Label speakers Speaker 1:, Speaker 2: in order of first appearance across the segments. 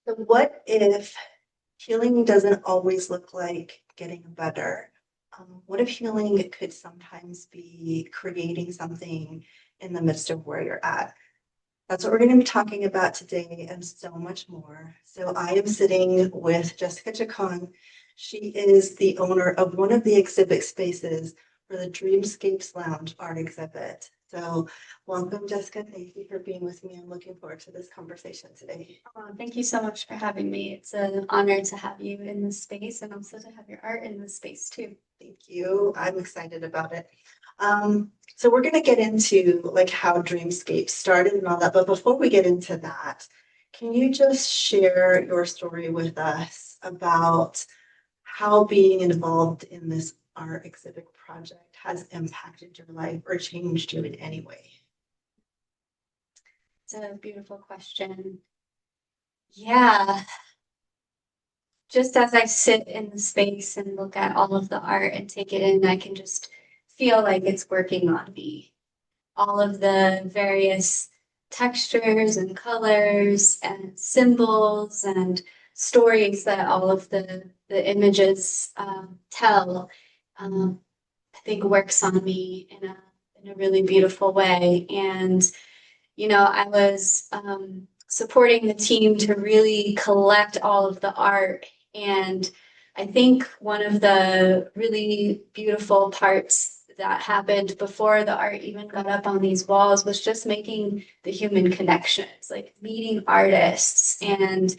Speaker 1: So what if healing doesn't always look like getting better? What if healing could sometimes be creating something in the midst of where you're at? That's what we're going to be talking about today and so much more. So I am sitting with Jessica Chacon. She is the owner of one of the exhibit spaces for the Dreamscapes Lounge art exhibit. So welcome, Jessica. Thank you for being with me. I'm looking forward to this conversation today.
Speaker 2: Thank you so much for having me. It's an honor to have you in this space and also to have your art in this space too.
Speaker 1: Thank you. I'm excited about it. So we're going to get into like how Dreamscape started and all that. But before we get into that, can you just share your story with us about how being involved in this art exhibit project has impacted your life or changed you in any way?
Speaker 2: It's a beautiful question. Yeah, just as I sit in the space and look at all of the art and take it in, I can just feel like it's working on me. All of the various textures and colors and symbols and stories that all of the images tell, I think works on me in a really beautiful way. And I was supporting the team to really collect all of the art. And I think one of the really beautiful parts that happened before the art even got up on these walls was just making the human connections, like meeting artists and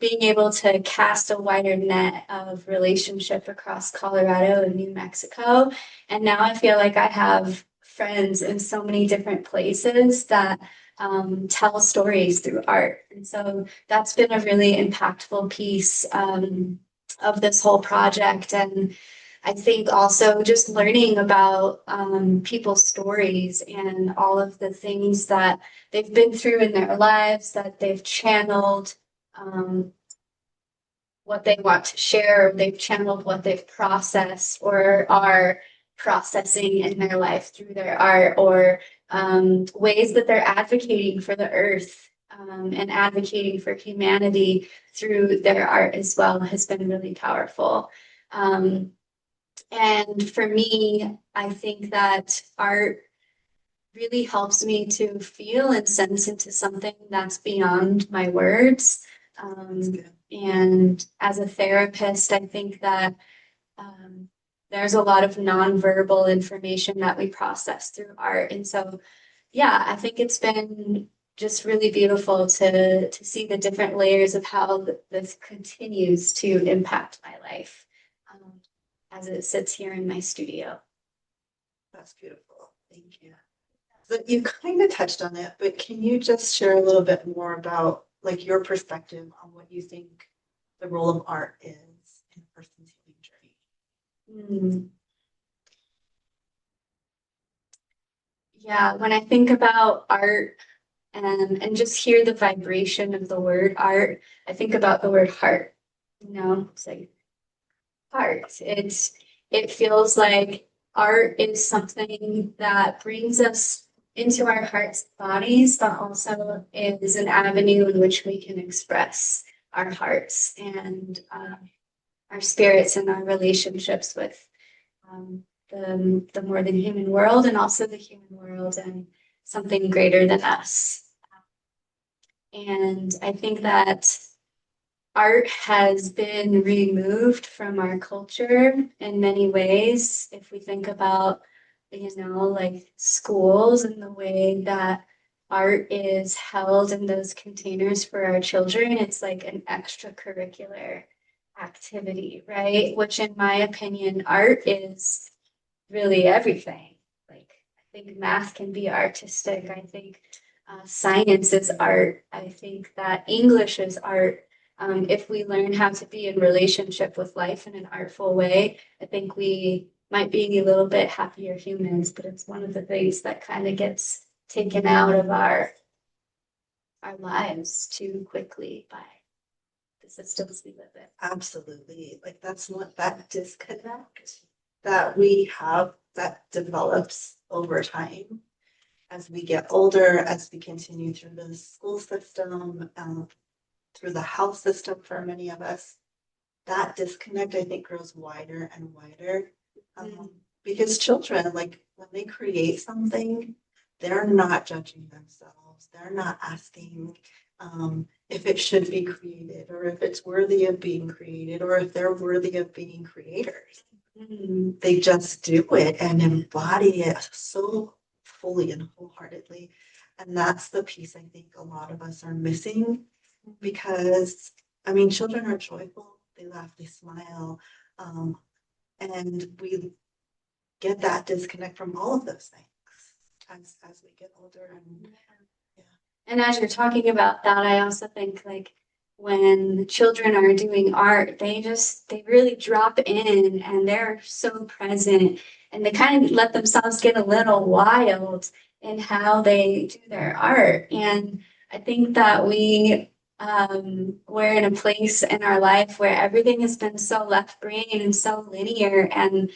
Speaker 2: being able to cast a wider net of relationship across Colorado and New Mexico. And now I feel like I have friends in so many different places that tell stories through art. And so that's been a really impactful piece of this whole project. And I think also just learning about people's stories and all of the things that they've been through in their lives, that they've channeled what they want to share, they've channeled what they've processed or are processing in their life through their art, or ways that they're advocating for the earth and advocating for humanity through their art as well has been really powerful. And for me, I think that art really helps me to feel and sense into something that's beyond my words. And as a therapist, I think that there's a lot of nonverbal information that we process through art. And so, yeah, I think it's been just really beautiful to see the different layers of how this continues to impact my life as it sits here in my studio.
Speaker 1: That's beautiful. Thank you. So you kind of touched on it, but can you just share a little bit more about like your perspective on what you think the role of art is in a person's healing journey?
Speaker 2: Yeah, when I think about art and just hear the vibration of the word art, I think about the word heart. It's like heart. It feels like art is something that brings us into our heart's bodies, but also is an avenue in which we can express our hearts and our spirits and our relationships with the more than human world and also the human world and something greater than us. And I think that art has been removed from our culture in many ways. If we think about, like schools and the way that art is held in those containers for our children, it's like an extracurricular activity, right? Which, in my opinion, art is really everything. Like, I think math can be artistic. I think science is art. I think that English is art. If we learn how to be in relationship with life in an artful way, I think we might be a little bit happier humans, but it's one of the things that kind of gets taken out of our lives too quickly by the systems we live in.
Speaker 1: Absolutely. Like that's not that disconnect that we have that develops over time as we get older, as we continue through the school system. through the health system for many of us, that disconnect, I think, grows wider and wider. Because children, like when they create something, they're not judging themselves. They're not asking if it should be created or if it's worthy of being created or if they're worthy of being creators. They just do it and embody it so fully and wholeheartedly. And that's the piece I think a lot of us are missing because, I mean, children are joyful, they laugh, they smile, and we get that disconnect from all of those things as we get older. And
Speaker 2: And as you're talking about that, I also think like when children are doing art, they really drop in and they're so present and they kind of let themselves get a little wild in how they do their art. And I think that we're in a place in our life where everything has been so left brain and so linear and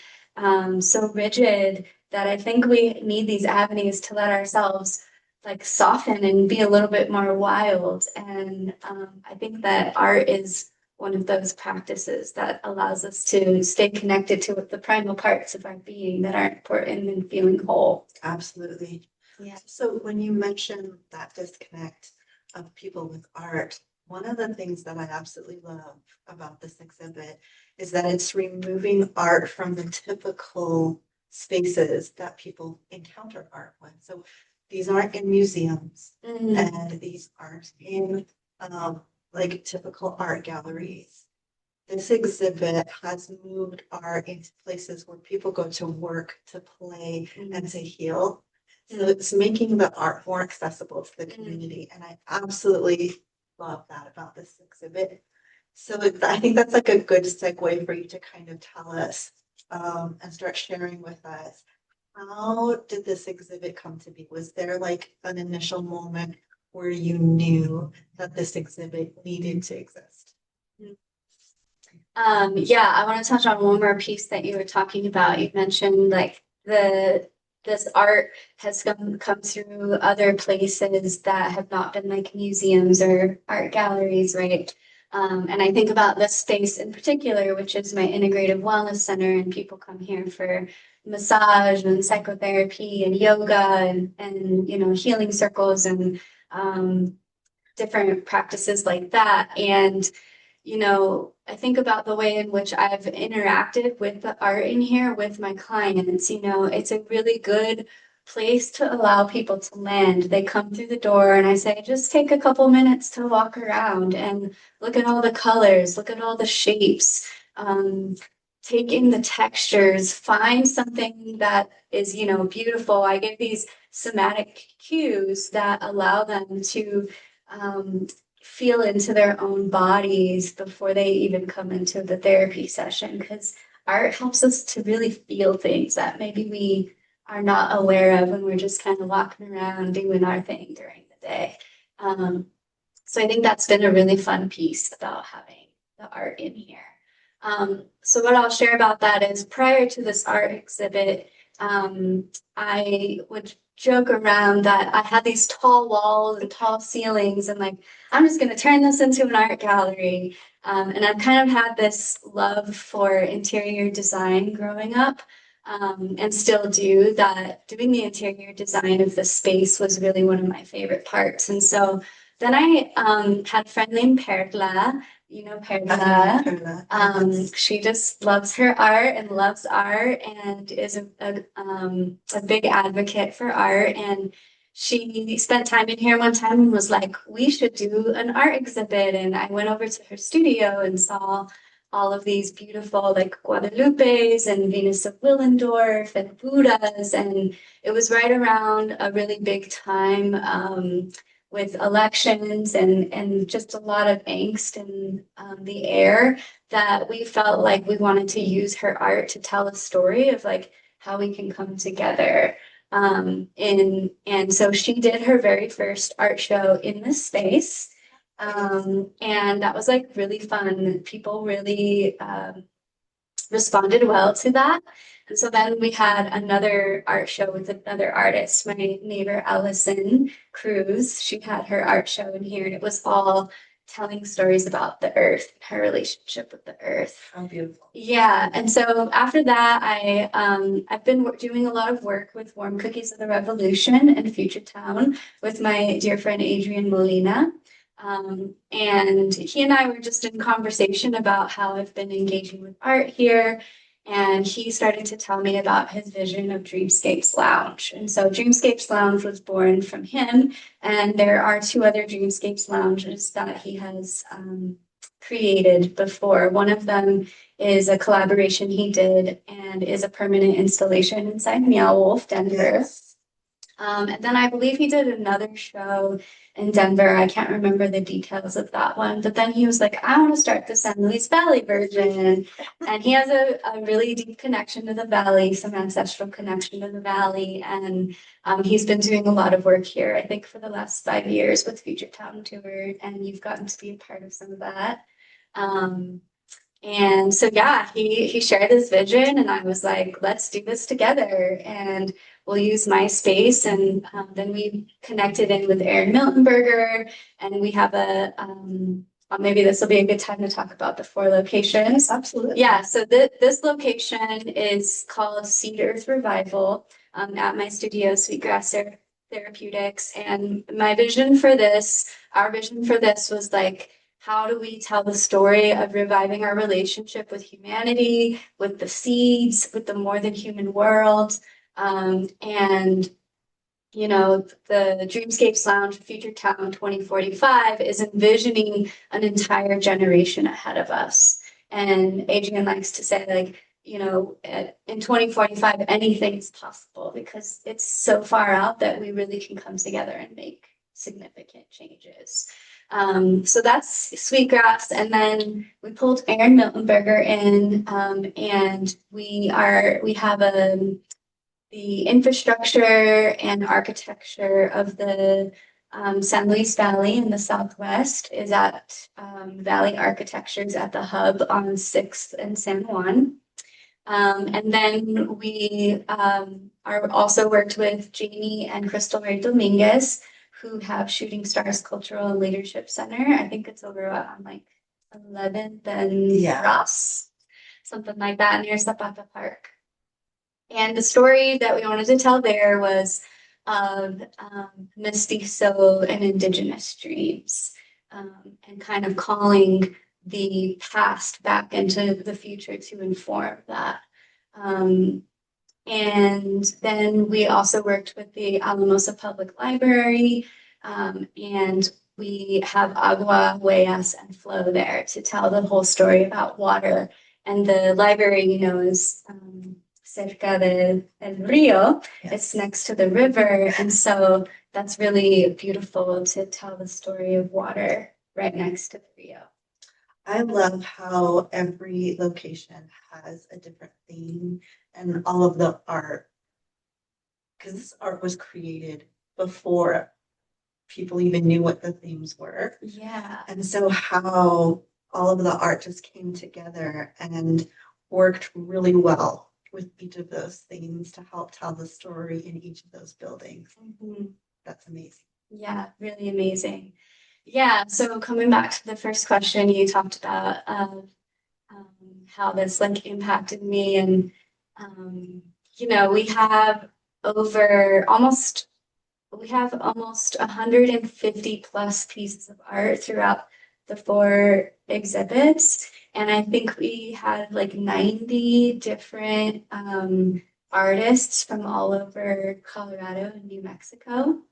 Speaker 2: so rigid that I think we need these avenues to let ourselves like soften and be a little bit more wild. And I think that art is one of those practices that allows us to stay connected to the primal parts of our being that are important in feeling whole.
Speaker 1: Absolutely.
Speaker 2: Yeah.
Speaker 1: So when you mention that disconnect of people with art, one of the things that I absolutely love about this exhibit is that it's removing art from the typical spaces that people encounter art with. So these aren't in museums and these aren't in like typical art galleries. This exhibit has moved art into places where people go to work, to play, and to heal. So it's making the art more accessible to the community. And I absolutely love that about this exhibit. So I think that's like a good segue for you to kind of tell us and start sharing with us. How did this exhibit come to be? Was there like an initial moment where you knew that this exhibit needed to exist?
Speaker 2: Yeah, I want to touch on one more piece that you were talking about. You mentioned like this art has come through other places that have not been like museums or art galleries, right? And I think about this space in particular, which is my integrative wellness center, and people come here for massage and psychotherapy and yoga and healing circles and different practices like that. And I think about the way in which I've interacted with the art in here with my clients. It's a really good place to allow people to land. They come through the door and I say, just take a couple minutes to walk around and look at all the colors, look at all the shapes, take in the textures, find something that is, beautiful. I give these somatic cues that allow them to feel into their own bodies before they even come into the therapy session, because art helps us to really feel things that maybe we are not aware of when we're just kind of walking around doing our thing during the day. So I think that's been a really fun piece about having the art in here. So what I'll share about that is prior to this art exhibit, I would joke around that I had these tall walls and tall ceilings and like, I'm just going to turn this into an art gallery. And I've kind of had this love for interior design growing up, and still do that. Doing the interior design of the space was really one of my favorite parts. And so then I had a friend named Perla. Perla. She just loves her art and loves art and is a big advocate for art. And she spent time in here one time and was like, we should do an art exhibit. And I went over to her studio and saw all of these beautiful like Guadalupes and Venus of Willendorf and Buddhas. And it was right around a really big time with elections and just a lot of angst in the air, that we felt like we wanted to use her art to tell a story of like how we can come together. And so she did her very first art show in this space. And that was like really fun. People really responded well to that. And so then we had another art show with another artist, my neighbor Allison Cruz. She had her art show in here, and it was all telling stories about the earth, her relationship with the earth.
Speaker 1: How beautiful.
Speaker 2: Yeah, and so after that, I've been doing a lot of work with Warm Cookies of the Revolution in Future Town with my dear friend Adrian Molina. And he and I were just in conversation about how I've been engaging with art here. And he started to tell me about his vision of Dreamscapes Lounge. And so Dreamscapes Lounge was born from him. And there are two other Dreamscapes Lounges that he has created before. One of them is a collaboration he did and is a permanent installation inside Meow Wolf, Denver.
Speaker 1: Yes.
Speaker 2: And then I believe he did another show in Denver. I can't remember the details of that one, but then he was like, I want to start the San Luis Valley version. And he has a really deep connection to the valley, some ancestral connection to the valley. And he's been doing a lot of work here, I think, for the last 5 years with Future Town Tour. And you've gotten to be a part of some of that. And so, yeah, he shared this vision, and I was like, let's do this together. And we'll use my space. And then we connected in with Aaron Miltenberger, and we have maybe this will be a good time to talk about the 4 locations.
Speaker 1: Absolutely.
Speaker 2: Yeah, so this location is called Seed Earth Revival at my studio, Sweet Grass Therapeutics. And our vision for this was like, how do we tell the story of reviving our relationship with humanity, with the seeds, with the more than human world? And, you know, the Dreamscapes Lounge Future Town 2045 is envisioning an entire generation ahead of us. And Adrian likes to say, like, you know, in 2045, anything's possible because it's so far out that we really can come together and make significant changes. So that's Sweetgrass, and then we pulled Aaron Miltenberger in, and we have the infrastructure and architecture of the San Luis Valley in the Southwest is at Valley Architectures at the Hub on 6th and San Juan. And then we are also worked with Jamie and Crystal Ray Dominguez, who have Shooting Stars Cultural and Leadership Center. I think it's over on like 11th and Ross, something like that, near Zapata Park. And the story that we wanted to tell there was of mestizo and indigenous dreams, and kind of calling the past back into the future to inform that. And then we also worked with the Alamosa Public Library, and we have Agua, Huellas, and Flow there to tell the whole story about water. And the library, you know, is cerca del río.
Speaker 1: Yes.
Speaker 2: It's next to the river. And so that's really beautiful to tell the story of water right next to the rio.
Speaker 1: I love how every location has a different theme and all of the art, because this art was created before people even knew what the themes were.
Speaker 2: Yeah.
Speaker 1: And so how all of the art just came together and worked really well with each of those themes to help tell the story in each of those buildings.
Speaker 2: Mm-hmm.
Speaker 1: That's amazing.
Speaker 2: Yeah, really amazing. Yeah, so coming back to the first question, you talked about how this like impacted me, and you know, we have almost 150 plus pieces of art throughout the 4 exhibits, and I think we had like 90 different artists from all over Colorado and New Mexico.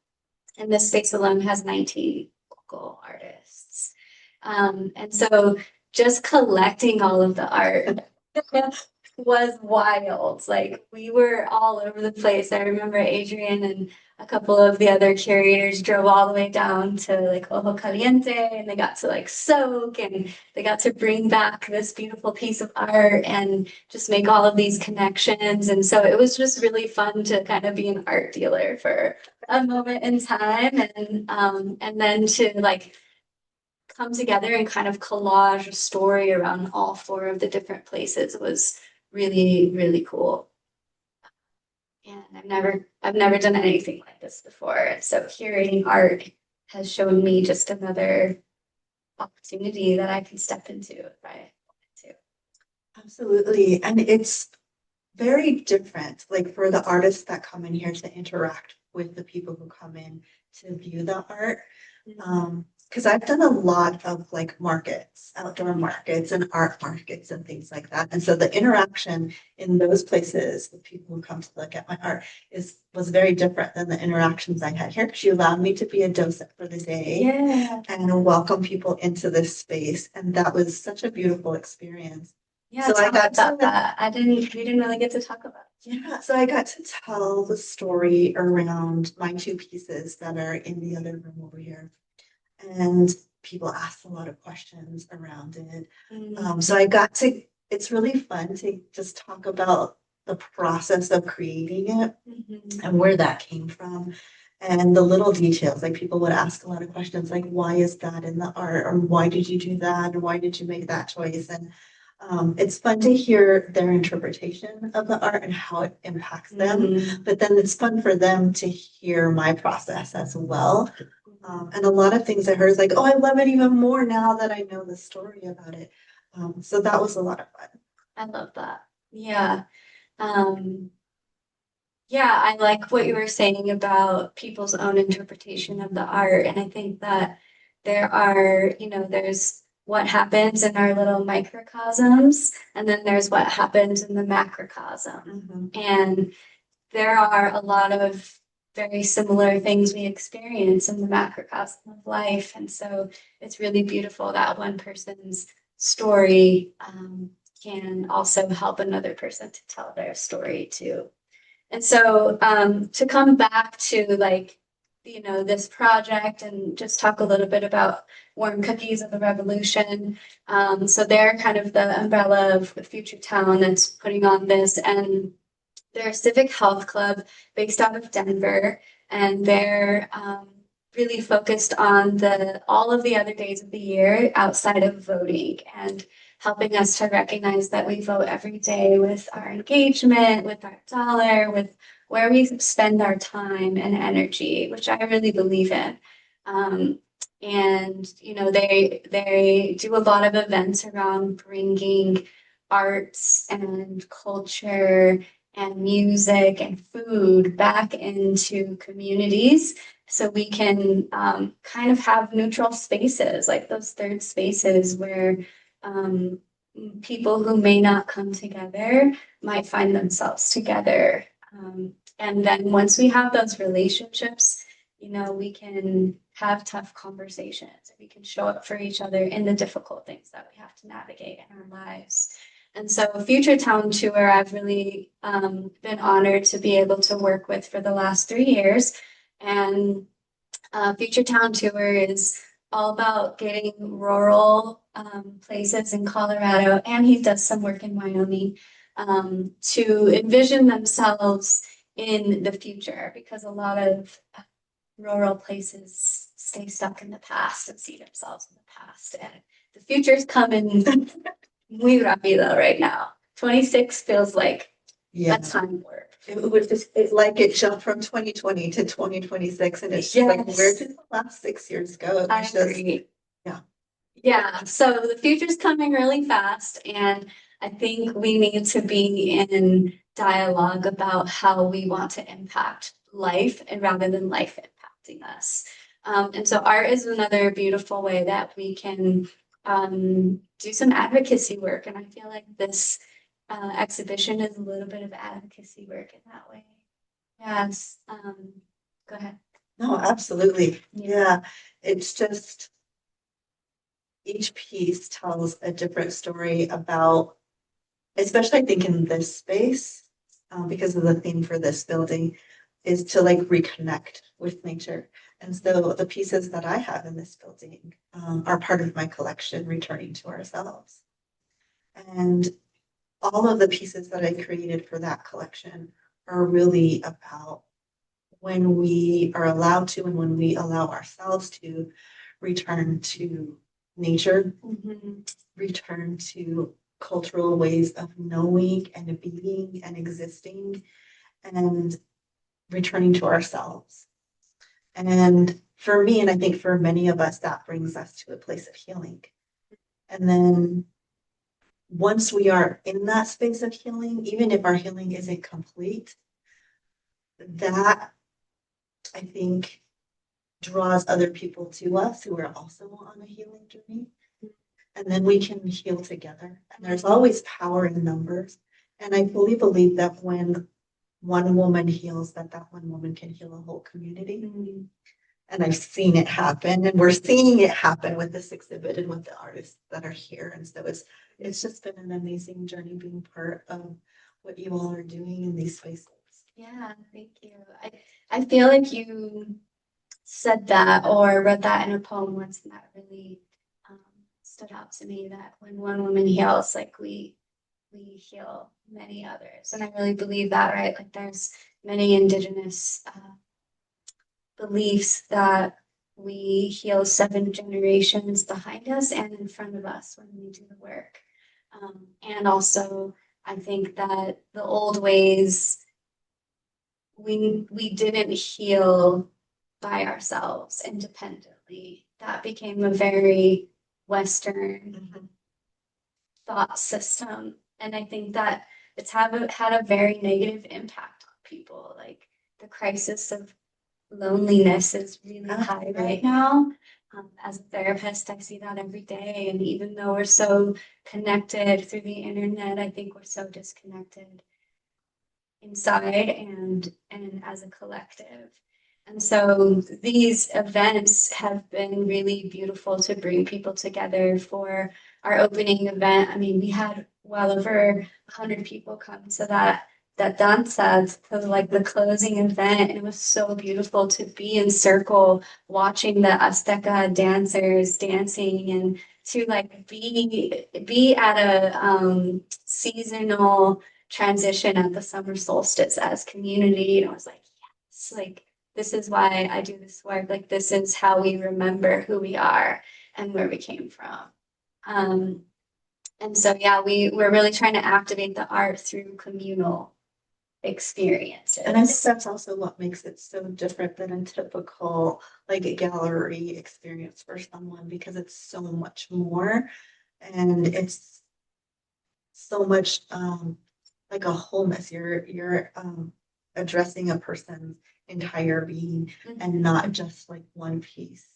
Speaker 2: And this space alone has 19 local artists. And so just collecting all of the art was wild. Like we were all over the place. I remember Adrian and a couple of the other curators drove all the way down to like Ojo Caliente, and they got to like soak, and they got to bring back this beautiful piece of art and just make all of these connections. And so it was just really fun to kind of be an art dealer for a moment in time, and then to like come together and kind of collage a story around all 4 of the different places was really, really cool. And I've never done anything like this before. So curating art has shown me just another opportunity that I can step into if I wanted to.
Speaker 1: Absolutely. And it's very different, like for the artists that come in here to interact with the people who come in to view the art. Because I've done a lot of like markets, outdoor markets and art markets and things like that. And so the interaction in those places, the people who come to look at my art was very different than the interactions I had here. She allowed me to be a docent for the day.
Speaker 2: Yeah.
Speaker 1: And welcome people into this space. And that was such a beautiful experience.
Speaker 2: Yeah, so I got about that. We didn't really get to talk about it.
Speaker 1: Yeah, so I got to tell the story around my two pieces that are in the other room over here. And people asked a lot of questions around it. So it's really fun to just talk about the process of creating it and where that came from. And the little details, like people would ask a lot of questions like, why is that in the art? Or why did you do that? Or why did you make that choice? And it's fun to hear their interpretation of the art and how it impacts them. But then it's fun for them to hear my process as well. And a lot of things I heard is like, oh, I love it even more now that I know the story about it. So that was a lot of fun.
Speaker 2: I love that. Yeah. Yeah, I like what you were saying about people's own interpretation of the art. And I think that there's what happens in our little microcosms, and then there's what happens in the macrocosm. And there are a lot of very similar things we experience in the macrocosm of life. And so it's really beautiful that one person's story can also help another person to tell their story too. And so to come back to this project and just talk a little bit about Warm Cookies of the Revolution. So they're kind of the umbrella of the Future Town that's putting on this, and they're a civic health club based out of Denver, and they're really focused on all of the other days of the year outside of voting and helping us to recognize that we vote every day with our engagement, with our dollar, with where we spend our time and energy, which I really believe in. And they do a lot of events around bringing arts and culture and music and food back into communities so we can kind of have neutral spaces, like those third spaces where people who may not come together might find themselves together. And then once we have those relationships, we can have tough conversations. We can show up for each other in the difficult things that we have to navigate in our lives. And so Future Town Tour, I've really been honored to be able to work with for the last 3 years. And Future Town Tour is all about getting rural places in Colorado, and he does some work in Wyoming, to envision themselves in the future, because a lot of rural places stay stuck in the past and see themselves in the past. And the future's coming muy rápido right now. 26 feels like a time warp.
Speaker 1: It's like it jumped from 2020 to 2026, and it's just like, where did the last 6 years go?
Speaker 2: I agree. Yeah. So the future's coming really fast, and I think we need to be in dialogue about how we want to impact life, and rather than life impacting us. And so art is another beautiful way that we can do some advocacy work, and I feel like this exhibition is a little bit of advocacy work in that way. Yes. Go ahead.
Speaker 1: No, absolutely. Yeah. It's just each piece tells a different story about, especially I think in this space, because of the theme for this building, is to like reconnect with nature. And so the pieces that I have in this building are part of my collection, Returning to Ourselves. And all of the pieces that I created for that collection are really about when we are allowed to, and when we allow ourselves to return to nature, return to cultural ways of knowing and being and existing, and returning to ourselves. And for me, and I think for many of us, that brings us to a place of healing. And then once we are in that space of healing, even if our healing isn't complete, that I think draws other people to us who are also on a healing journey. And then we can heal together. And there's always power in numbers. And I fully believe that when one woman heals, that one woman can heal a whole community.
Speaker 2: Mm-hmm.
Speaker 1: And I've seen it happen, and we're seeing it happen with this exhibit and with the artists that are here. And so it's just been an amazing journey being part of what you all are doing in these spaces.
Speaker 2: Yeah, thank you. I feel like you said that or wrote that in a poem once, and that really stood out to me, that when one woman heals, like we heal many others. And I really believe that, right? Like there's many indigenous beliefs that we heal 7 generations behind us and in front of us when we do the work. And also, I think that the old ways, we didn't heal by ourselves independently. That became a very Western thought system. And I think that it's had a very negative impact on people. Like the crisis of loneliness is really high right now. As a therapist, I see that every day. And even though we're so connected through the internet, I think we're so disconnected inside and as a collective. And so these events have been really beautiful to bring people together. For our opening event, I mean, we had well over 100 people come to that danza, to like the closing event. And it was so beautiful to be in circle watching the Azteca dancers dancing, and to like be at a seasonal transition at the summer solstice as community. And I was like, yes, like this is why I do this work. Like this is how we remember who we are and where we came from. And so yeah, we're really trying to activate the art through communal experiences.
Speaker 1: And I think that's also what makes it so different than a typical like a gallery experience for someone, because it's so much more, and it's so much like a wholeness. You're addressing a person's entire being and not just like one piece.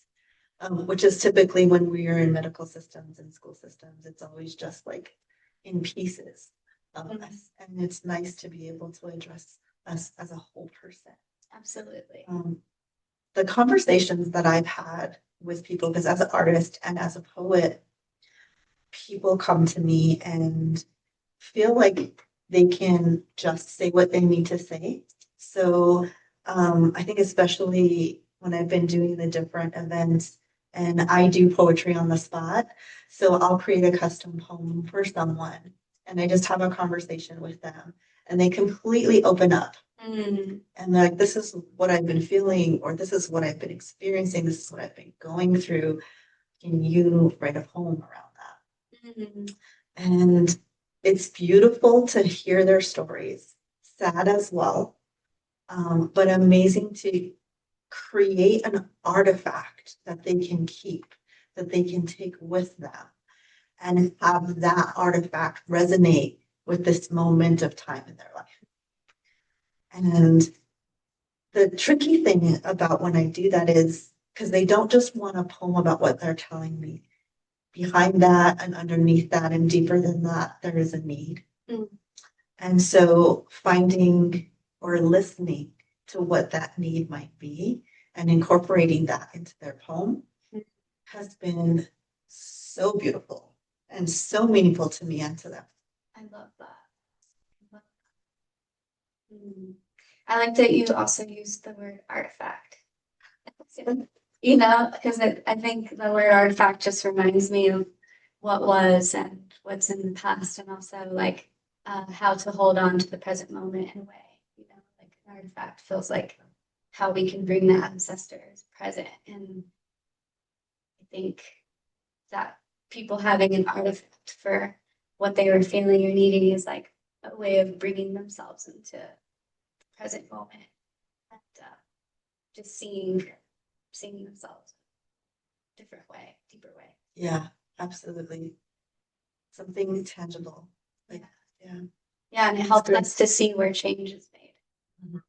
Speaker 1: Which is typically when we are in medical systems and school systems, it's always just like in pieces of us. And it's nice to be able to address us as a whole person.
Speaker 2: Absolutely.
Speaker 1: The conversations that I've had with people, because as an artist and as a poet, people come to me and feel like they can just say what they need to say. So I think especially when I've been doing the different events, and I do poetry on the spot. So I'll create a custom poem for someone, and I just have a conversation with them, and they completely open up. And they're like, this is what I've been feeling, or this is what I've been experiencing, this is what I've been going through. Can you write a poem around that? And it's beautiful to hear their stories, sad as well, but amazing to create an artifact that they can keep, that they can take with them, and have that artifact resonate with this moment of time in their life. And the tricky thing about when I do that is because they don't just want a poem about what they're telling me. Behind that and underneath that and deeper than that, there is a need. And so finding or listening to what that need might be and incorporating that into their poem has been so beautiful and so meaningful to me and to them.
Speaker 2: I love that. I like that you also use the word artifact. You know, because I think the word artifact just reminds me of what was and what's in the past, and also like how to hold on to the present moment in a way. You know, like an artifact feels like how we can bring the ancestors present. And I think that people having an artifact for what they were feeling or needing is like a way of bringing themselves into the present moment, and just seeing seeing themselves different way, deeper way.
Speaker 1: Yeah, absolutely. Something tangible. Like, yeah.
Speaker 2: Yeah, and it helped us to see where change is made.
Speaker 1: Mhm.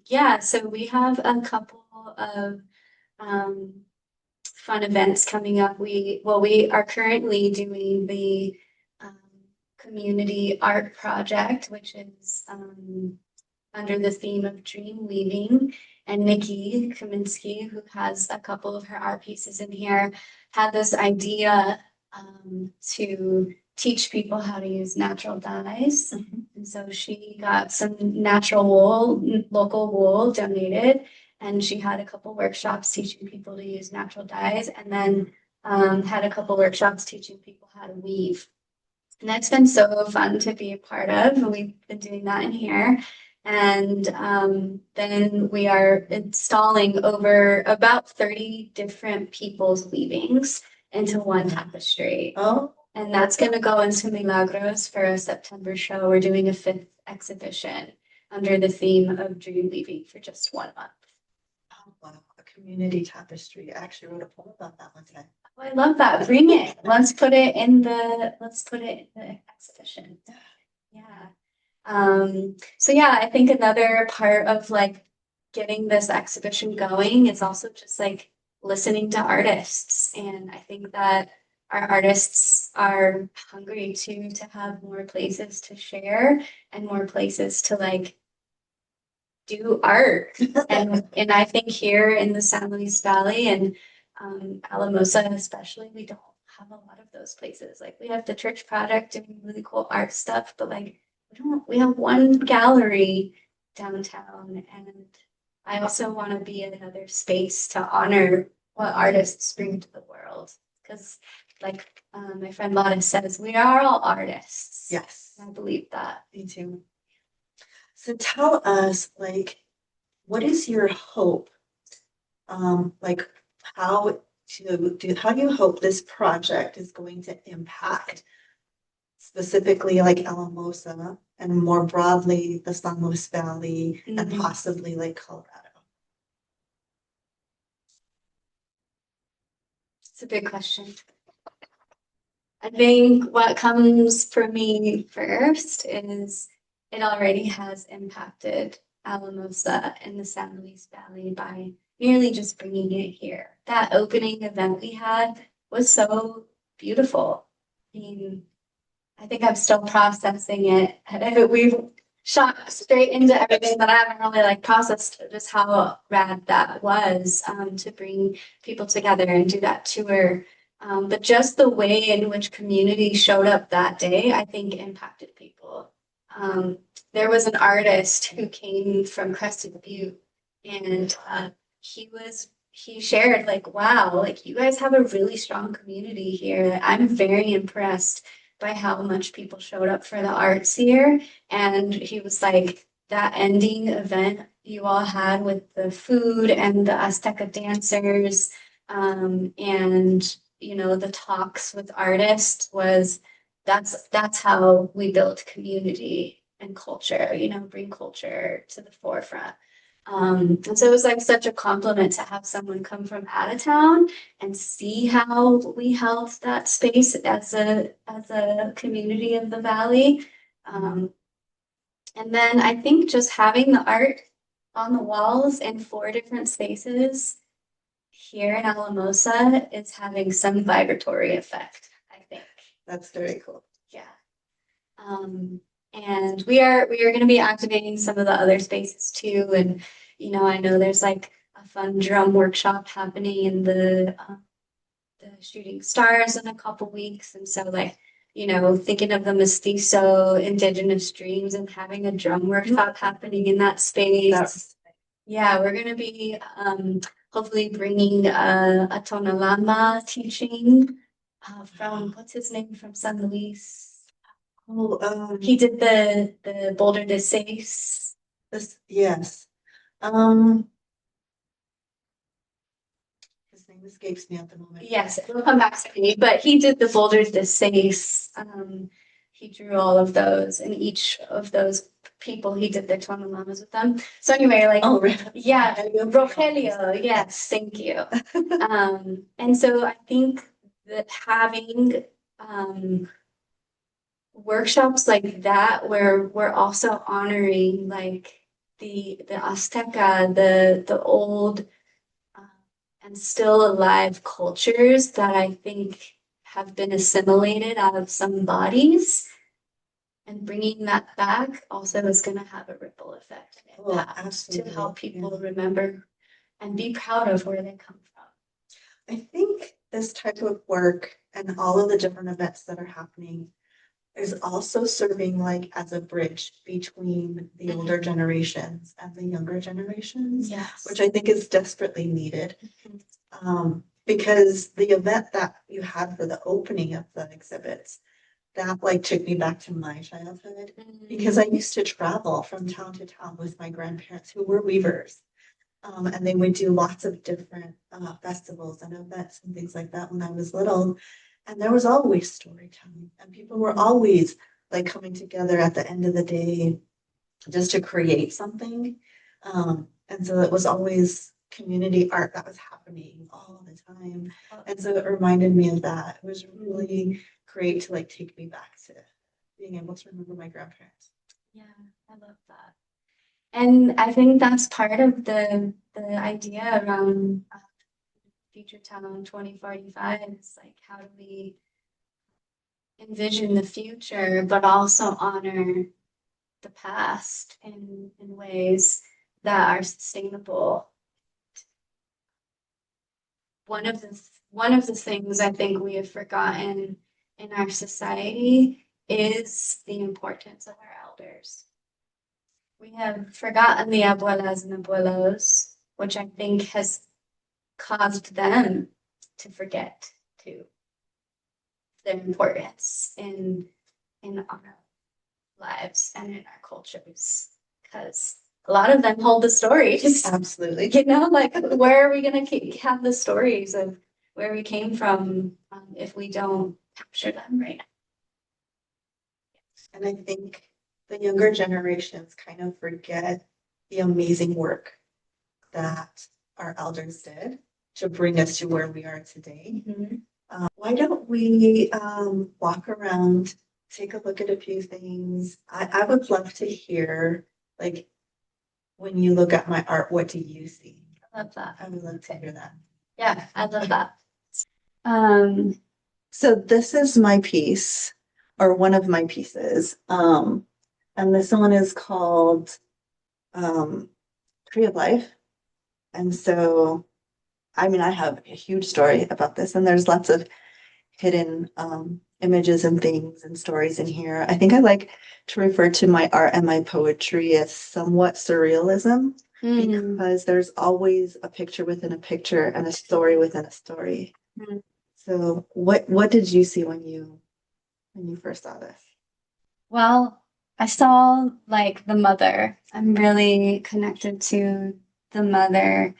Speaker 2: Yeah, so we have a couple of fun events coming up. We are currently doing the um, community art project, which is under the theme of dream weaving. And Nikki Kaminsky, who has a couple of her art pieces in here, had this idea to teach people how to use natural dyes. And so she got some natural wool, local wool donated, and she had a couple workshops teaching people to use natural dyes, and then had a couple workshops teaching people how to weave. And that's been so fun to be a part of. We've been doing that in here. And then we are installing over about 30 different people's weavings into one tapestry.
Speaker 1: Oh,
Speaker 2: And that's going to go into Milagros for a September show. We're doing a 5th exhibition under the theme of dream weaving for just 1 month.
Speaker 1: oh wow, a community tapestry. I actually wrote a poem about that one time.
Speaker 2: Oh, I love that. Bring it. Let's put it in the exhibition. Yeah. So yeah, I think another part of like getting this exhibition going is also just like listening to artists. And I think that our artists are hungry to have more places to share and more places to like do art. And I think here in the San Luis Valley and Alamosa especially, we don't have a lot of those places. Like we have the Church Project doing really cool art stuff, but like we have one gallery downtown, and I also want to be another space to honor what artists bring to the world. Because like my friend Lotta says, we are all artists.
Speaker 1: Yes,
Speaker 2: I believe that.
Speaker 1: me too. So tell us, like, what is your hope? Like how how do you hope this project is going to impact specifically like Alamosa and more broadly the San Luis Valley and possibly like Colorado?
Speaker 2: It's a big question. I think what comes for me first is it already has impacted Alamosa and the San Luis Valley by merely just bringing it here. That opening event we had was so beautiful. I mean, I think I'm still processing it. We've shot straight into everything, but I haven't really like processed just how rad that was to bring people together and do that tour. But just the way in which community showed up that day, I think impacted people. There was an artist who came from Crested Butte, and he shared like, wow, like you guys have a really strong community here. I'm very impressed by how much people showed up for the arts here. And he was like, that ending event you all had with the food and the Azteca dancers, and you know, the talks with artists was that's how we build community and culture, you know, bring culture to the forefront. And so it was like such a compliment to have someone come from out of town and see how we held that space as a community of the valley. And then I think just having the art on the walls in 4 different spaces here in Alamosa is having some vibratory effect, I think.
Speaker 1: That's very cool.
Speaker 2: Yeah. And we are going to be activating some of the other spaces too. And you know, I know there's like a fun drum workshop happening in the Shooting Stars in a couple weeks, and so like, you know, thinking of the mestizo indigenous dreams and having a drum workshop happening in that space. Yeah, we're going to be hopefully bringing a Tonalama teaching from what's his name from San Luis.
Speaker 1: Oh,
Speaker 2: He did the Boulder de Seis.
Speaker 1: yes. His name escapes me at the moment.
Speaker 2: Yes, it will come back to me. But he did the Boulder de Seis he drew all of those, and each of those people he did their tono mamas with them. So anyway, like yeah, Rogelio, yes, thank you. And so I think that having workshops like that where we're also honoring like the Azteca, the old and still alive cultures that I think have been assimilated out of some bodies, and bringing that back also is going to have a ripple effect to help people remember and be proud of where they come from.
Speaker 1: I think this type of work and all of the different events that are happening is also serving like as a bridge between the older generations and the younger generations,
Speaker 2: Yes.
Speaker 1: which I think is desperately needed. Because the event that you had for the opening of the exhibits, that like took me back to my childhood, because I used to travel from town to town with my grandparents who were weavers. And they would do lots of different festivals and events and things like that when I was little. And there was always storytelling, and people were always like coming together at the end of the day just to create something. And so it was always community art that was happening all the time. And so it reminded me of that. It was really great to like take me back to being able to remember my grandparents.
Speaker 2: Yeah, I love that. And I think that's part of the idea around Future Town 2045. It's like, how do we envision the future, but also honor the past in ways that are sustainable? One of the things I think we have forgotten in our society is the importance of our elders. We have forgotten the abuelas and abuelos, which I think has caused them to forget too their importance in our lives and in our cultures, because a lot of them hold the stories.
Speaker 1: Absolutely.
Speaker 2: You know, like where are we going to have the stories of where we came from if we don't capture them right now?
Speaker 1: And I think the younger generations kind of forget the amazing work that our elders did to bring us to where we are today. Why don't we walk around, take a look at a few things? I would love to hear, like, when you look at my art, what do you see?
Speaker 2: I love that.
Speaker 1: I would love to hear that.
Speaker 2: Yeah, I love that.
Speaker 1: So this is my piece, or one of my pieces. And this one is called Tree of Life. And so, I mean, I have a huge story about this, and there's lots of hidden images and things and stories in here. I think I like to refer to my art and my poetry as somewhat surrealism, because there's always a picture within a picture and a story within a story. So what did you see when you first saw this?
Speaker 2: Well, I saw like the mother. I'm really connected to the mother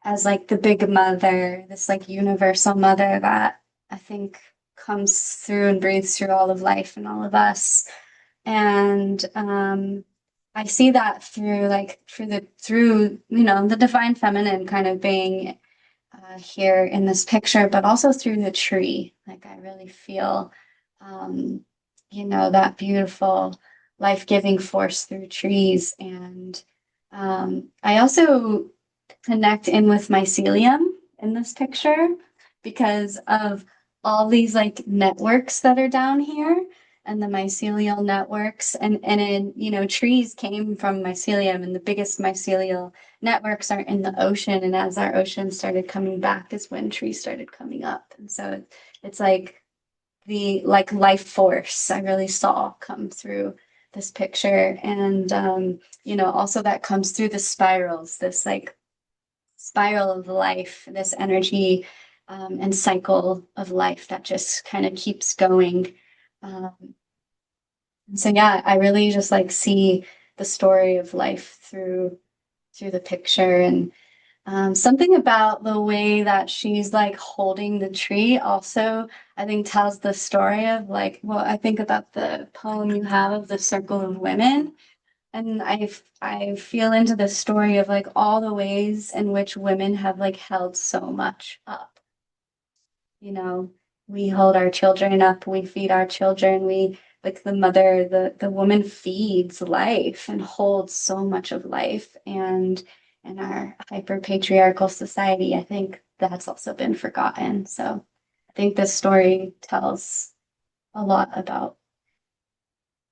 Speaker 2: as like the big mother, this like universal mother that I think comes through and breathes through all of life and all of us. And I see that through the divine feminine kind of being here in this picture, but also through the tree. Like I really feel that beautiful life-giving force through trees. And I also connect in with mycelium in this picture because of all these like networks that are down here, and the mycelial networks, and trees came from mycelium, and the biggest mycelial networks are in the ocean, and as our ocean started coming back is when trees started coming up. And so it's like the like life force I really saw come through this picture. And also that comes through the spirals, this like spiral of life, this energy and cycle of life that just kind of keeps going. And so yeah, I really just like see the story of life through the picture. And Something about the way that she's like holding the tree also, I think tells the story of like, well, I think about the poem you have of the Circle of Women. And I feel into the story of like all the ways in which women have like held so much up. You know, we hold our children up, we feed our children, we like the mother, the woman feeds life and holds so much of life. And in our hyper patriarchal society, I think that's also been forgotten. So I think this story tells a lot about,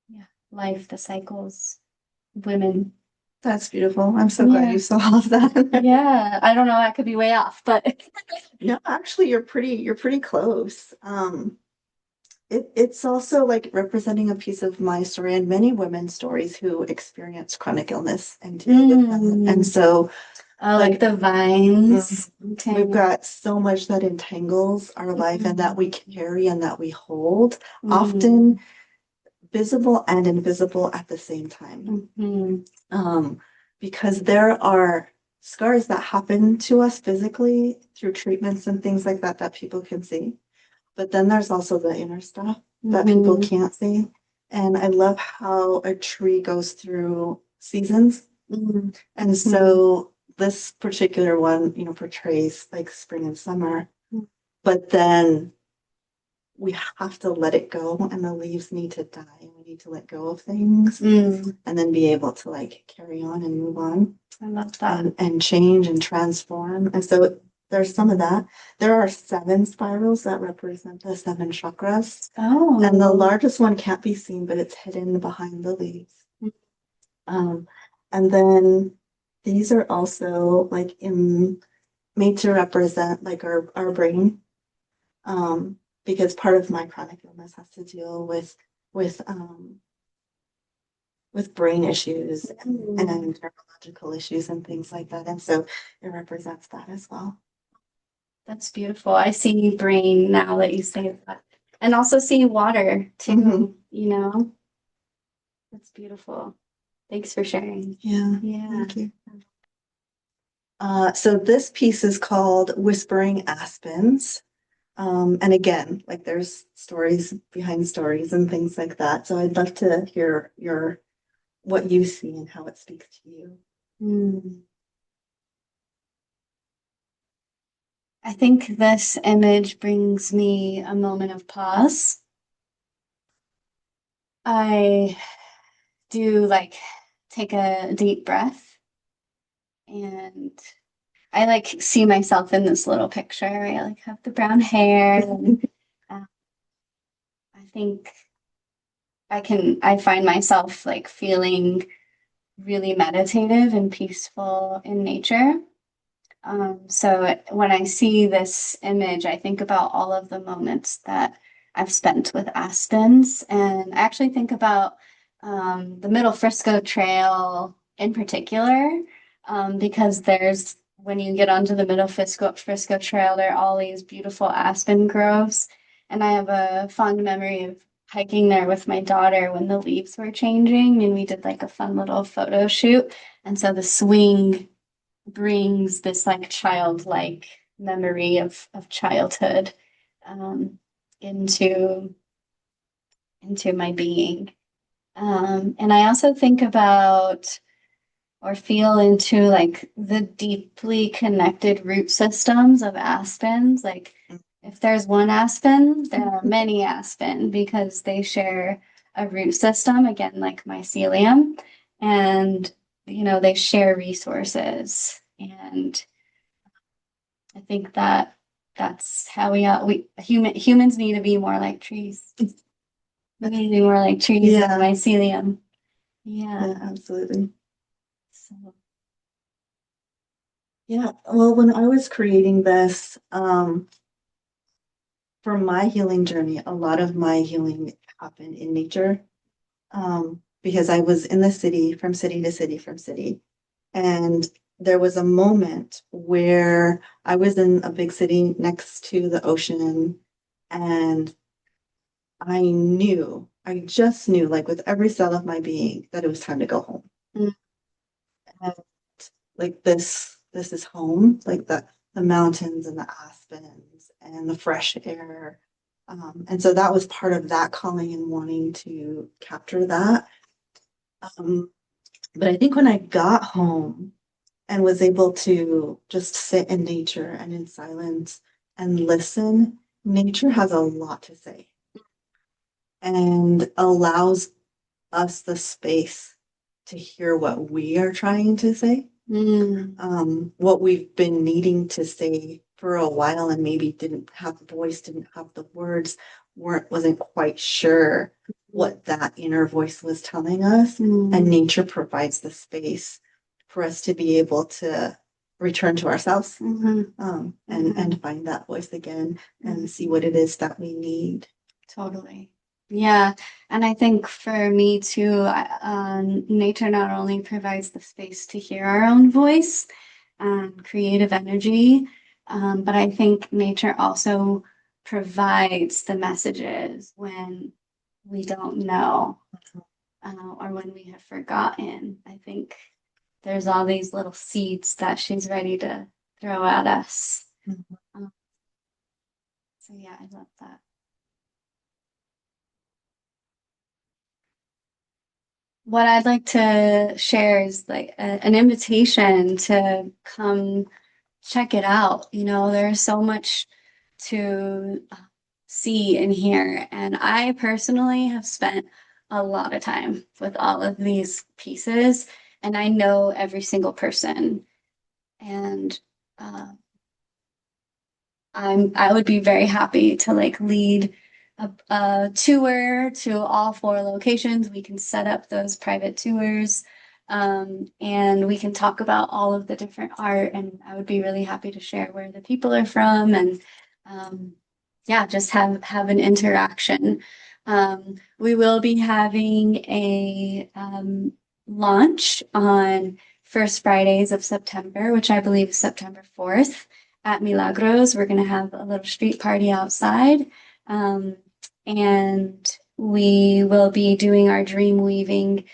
Speaker 2: yeah, life, the cycles, women.
Speaker 1: That's beautiful. I'm so glad
Speaker 2: Yeah.
Speaker 1: you saw all of that.
Speaker 2: Yeah, I don't know, I could be way off, but
Speaker 1: No, actually, you're pretty close. It's also like representing a piece of my story and many women's stories who experience chronic illness and deal with them. And so,
Speaker 2: oh, like the vines.
Speaker 1: we've got so much that entangles our life and that we carry and that we hold, often visible and invisible at the same time. Because there are scars that happen to us physically through treatments and things like that that people can see. But then there's also the inner stuff that people can't see. And I love how a tree goes through seasons. And so this particular one, portrays like spring and summer. But then we have to let it go and the leaves need to die. We need to let go of things and then be able to like carry on and move on.
Speaker 2: I love that.
Speaker 1: And change and transform. And so there's some of that. There are 7 spirals that represent the 7 chakras.
Speaker 2: Oh.
Speaker 1: And the largest one can't be seen, but it's hidden behind the leaves. And then these are also like made to represent like our brain. Because part of my chronic illness has to deal with brain issues and neurological issues and things like that. And so it represents that as well.
Speaker 2: That's beautiful. I see brain now that you say that. And also see water too, you know? That's beautiful. Thanks for sharing.
Speaker 1: Yeah.
Speaker 2: Yeah.
Speaker 1: Thank you. So this piece is called Whispering Aspens. And again, like there's stories behind stories and things like that. So I'd love to hear what you see and how it speaks to you.
Speaker 2: I think this image brings me a moment of pause. I do like take a deep breath and I like see myself in this little picture. I like have the brown hair. I think I find myself like feeling really meditative and peaceful in nature. So when I see this image, I think about all of the moments that I've spent with aspens, and I actually think about the Middle Frisco Trail in particular, because there's when you get onto the Middle Frisco Trail, there are all these beautiful aspen groves, and I have a fond memory of hiking there with my daughter when the leaves were changing, and we did like a fun little photo shoot, and so the swing brings this like childlike memory of childhood into my being. And I also think about or feel into like the deeply connected root systems of aspens. Like if there's one aspen, there are many aspen because they share a root system, again, like mycelium. And they share resources. And I think that's how humans need to be more like trees. We need to be more like trees and mycelium. Yeah,
Speaker 1: absolutely.
Speaker 2: So
Speaker 1: Yeah, well, when I was creating this, for my healing journey, a lot of my healing happened in nature. Because I was in the city, from city to city, from city. And there was a moment where I was in a big city next to the ocean, and I just knew, like with every cell of my being, that it was time to go home. And like this this is home, like the mountains and the aspens and the fresh air. And so that was part of that calling and wanting to capture that. But I think when I got home and was able to just sit in nature and in silence and listen, nature has a lot to say and allows us the space to hear what we are trying to say. What we've been needing to say for a while and maybe didn't have the voice, didn't have the words, wasn't quite sure what that inner voice was telling us. And nature provides the space for us to be able to return to ourselves and find that voice again and see what it is that we need.
Speaker 2: Totally. Yeah. And I think for me too, nature not only provides the space to hear our own voice and creative energy, but I think nature also provides the messages when we don't know or when we have forgotten. I think there's all these little seeds that she's ready to throw at us. So yeah, I love that. What I'd like to share is like an invitation to come check it out. You know, there's so much to see and hear. And I personally have spent a lot of time with all of these pieces, and I know every single person. And I would be very happy to like lead a tour to all 4 locations. We can set up those private tours, and we can talk about all of the different art. And I would be really happy to share where the people are from, and yeah, just have an interaction. We will be having a launch on first Fridays of September, which I believe is September 4th. At Milagros. We're going to have a little street party outside. And we will be doing our dream weaving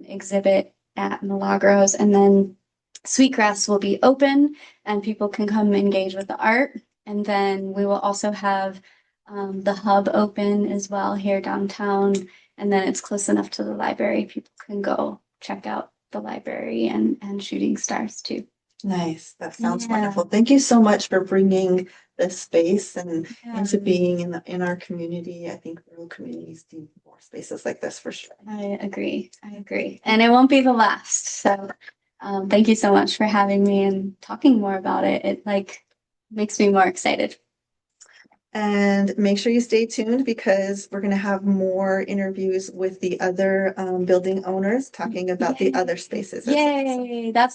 Speaker 2: exhibit at Milagros. And then Sweet Grass will be open and people can come engage with the art. And then we will also have the hub open as well here downtown. And then it's close enough to the library. People can go check out the library and Shooting Stars too.
Speaker 1: Nice. That sounds wonderful. Thank you so much for bringing this space and into being in our community. I think rural communities need more spaces like this for sure.
Speaker 2: I agree. And it won't be the last. So thank you so much for having me and talking more about it. It like makes me more excited.
Speaker 1: And make sure you stay tuned because we're going to have more interviews with the other building owners talking about the other spaces.
Speaker 2: Yay! That's